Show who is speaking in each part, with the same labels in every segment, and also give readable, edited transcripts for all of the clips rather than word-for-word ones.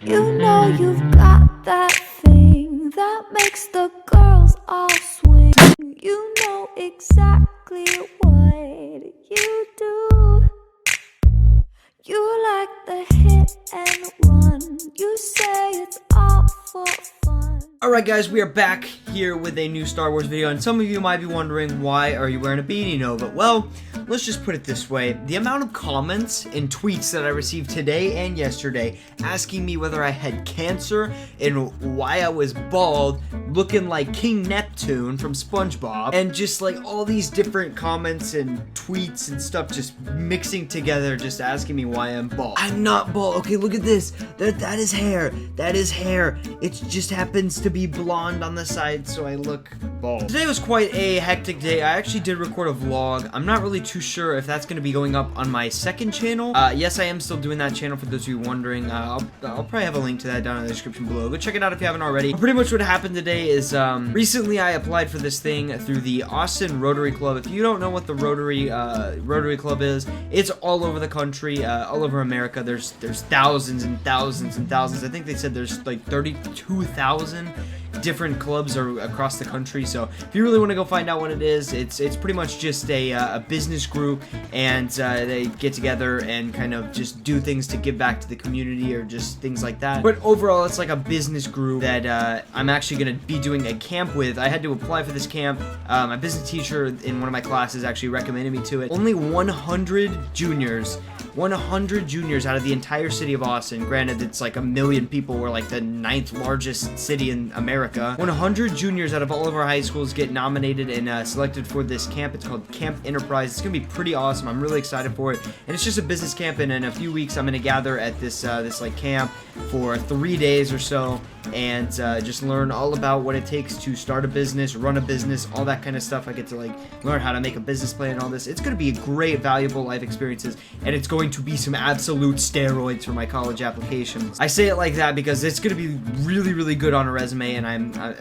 Speaker 1: You know you've got that thing that makes the girls all swing. You know exactly what you do. You like the hit and run. You say it's all for fun.
Speaker 2: Alright guys, we are back here with a new Star Wars video, and some of you might be wondering, why are you wearing a beanie, Nova? Well, let's just put it this way. The amount of comments and tweets that I received today and yesterday asking me whether I had cancer and why I was bald, looking like King Neptune from SpongeBob, and just like all these different comments and tweets and stuff just mixing together, just asking me why I'm bald. I'm not bald. Okay, look at this. That is hair. That is hair. It just happens to be blonde on the side, so I look bald. Today was quite a hectic day. I actually did record a vlog. I'm not really too sure if that's going to be going up on my second channel. Yes, I am still doing that channel for those of you wondering. I'll probably have a link to that down in the description below. Go check it out if you haven't already. Pretty much what happened today is recently I applied for this thing through the Austin Rotary Club. If you don't know what the Rotary Club is, it's all over the country, all over America. There's thousands and thousands and thousands. I think they said there's like 32,000 different clubs are across the country. So if you really want to go find out what it is, it's pretty much just a business group, and they get together and kind of just do things to give back to the community or just things like that. But overall, it's like a business group that I'm actually going to be doing a camp with. I had to apply for this camp. My business teacher in one of my classes actually recommended me to it. Only 100 juniors out of the entire city of Austin. Granted, it's like 1 million people. We're like the 9th largest city in America. 100 juniors out of all of our high schools get nominated and selected for this camp. It's called Camp Enterprise. It's gonna be pretty awesome. I'm really excited for it. And it's just a business camp, and in a few weeks I'm gonna gather at this like camp for 3 days or so, and just learn all about what it takes to start a business, run a business, all that kind of stuff. I get to like learn how to make a business plan and all this. It's gonna be great, valuable life experiences, and it's going to be some absolute steroids for my college applications. I say it like that because it's gonna be really, really good on a resume, and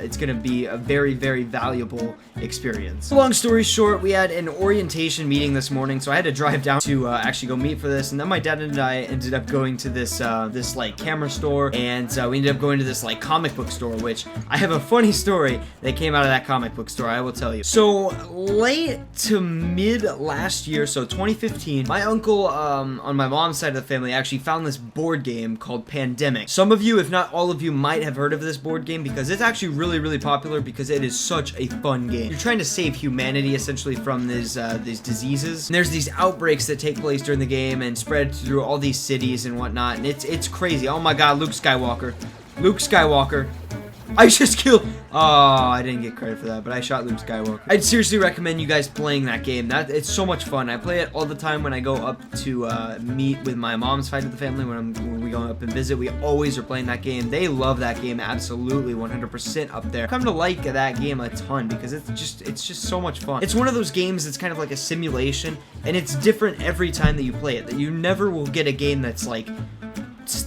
Speaker 2: it's gonna be a very, very valuable experience. Long story short, we had an orientation meeting this morning, so I had to drive down to actually go meet for this, and then my dad and I ended up going to this this like camera store, and we ended up going to this like comic book store, which I have a funny story that came out of that comic book store, I will tell you. So late to mid last year, so 2015, my uncle on my mom's side of the family actually found this board game called Pandemic. Some of you, if not all of you, might have heard of this board game because it's actually really, really popular because it is such a fun game. You're trying to save humanity essentially from these diseases. And there's these outbreaks that take place during the game and spread through all these cities and whatnot, and it's crazy. Oh my god, Luke Skywalker. I just killed. Oh, I didn't get credit for that, but I shot Luke Skywalker. I'd seriously recommend you guys playing that game. It's so much fun. I play it all the time when I go up to meet with my mom's side of the family. When we go up and visit, we always are playing that game. They love that game absolutely, 100% up there. I come to like that game a ton because it's just so much fun. It's one of those games that's kind of like a simulation, and it's different every time that you play it. That you never will get a game that's like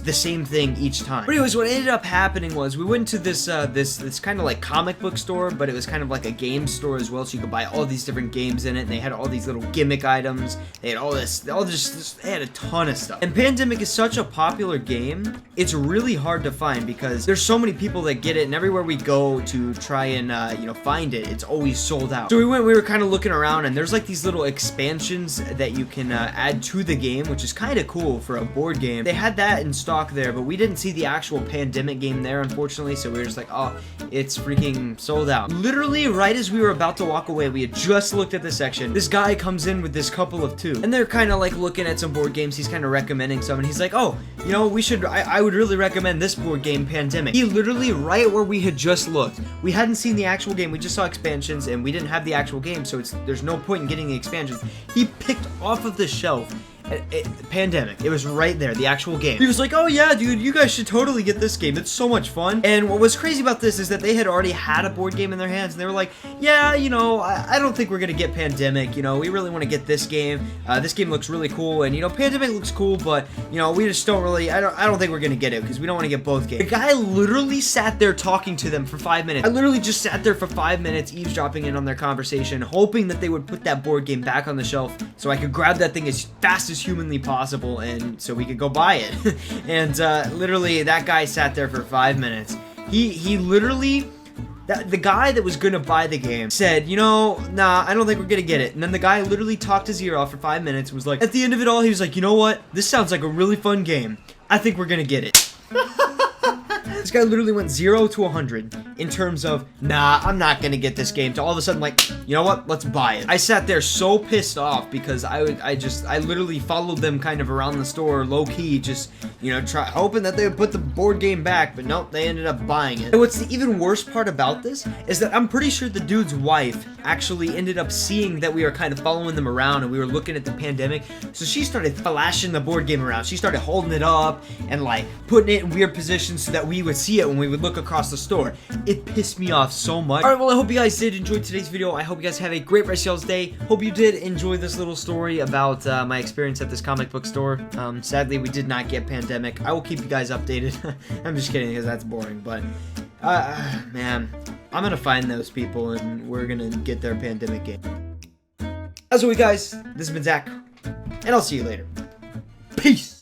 Speaker 2: the same thing each time. But anyways, what ended up happening was we went to this this kind of like comic book store, but it was kind of like a game store as well, so you could buy all these different games in it, and they had all these little gimmick items. They had they had a ton of stuff. And Pandemic is such a popular game, it's really hard to find because there's so many people that get it, and everywhere we go to try and find it, it's always sold out. So we were kind of looking around, and there's like these little expansions that you can add to the game, which is kind of cool for a board game. They had that in stock there, but we didn't see the actual Pandemic game there, unfortunately, so we were just like, oh, it's freaking sold out. Literally, right as we were about to walk away, we had just looked at the section, this guy comes in with this couple of two, and they're kind of like looking at some board games. He's kind of recommending some, and he's like, oh, you know, I would really recommend this board game, Pandemic. He literally, right where we had just looked, we hadn't seen the actual game, we just saw expansions, and we didn't have the actual game, so there's no point in getting the expansions. He picked off of the shelf Pandemic. It was right there, the actual game. He was like, oh yeah, dude, you guys should totally get this game. It's so much fun. And what was crazy about this is that they had already had a board game in their hands, and they were like, yeah, you know, I don't think we're gonna get Pandemic. You know, we really want to get this game. This game looks really cool, and you know, Pandemic looks cool, but you know, we just don't really. I don't think we're gonna get it because we don't want to get both games. The guy literally sat there talking to them for 5 minutes. I literally just sat there for 5 minutes, eavesdropping in on their conversation, hoping that they would put that board game back on the shelf so I could grab that thing as fast fast as humanly possible, and so we could go buy it. And literally, that guy sat there for 5 minutes. He literally, the guy that was gonna buy the game said, you know, nah, I don't think we're gonna get it. And then the guy literally talked his ear off for 5 minutes and was like, at the end of it all, he was like, you know what? This sounds like a really fun game. I think we're gonna get it. This guy literally went 0 to 100 in terms of, nah, I'm not gonna get this game, to all of a sudden like, you know what, let's buy it. I sat there so pissed off because I literally followed them kind of around the store low-key, just, you know, hoping that they would put the board game back, but nope, they ended up buying it. And what's the even worst part about this is that I'm pretty sure the dude's wife actually ended up seeing that we were kind of following them around and we were looking at the pandemic, so she started flashing the board game around. She started holding it up and like putting it in weird positions so that we would see it when we would look across the store. It pissed me off so much. Alright, well, I hope you guys did enjoy today's video. I hope you guys have a great rest of y'all's day. Hope you did enjoy this little story about my experience at this comic book store. Sadly, we did not get pandemic. I will keep you guys updated. I'm just kidding because that's boring, but man, I'm gonna find those people and we're gonna get their pandemic game. As always, guys, this has been Zach, and I'll see you later. Peace!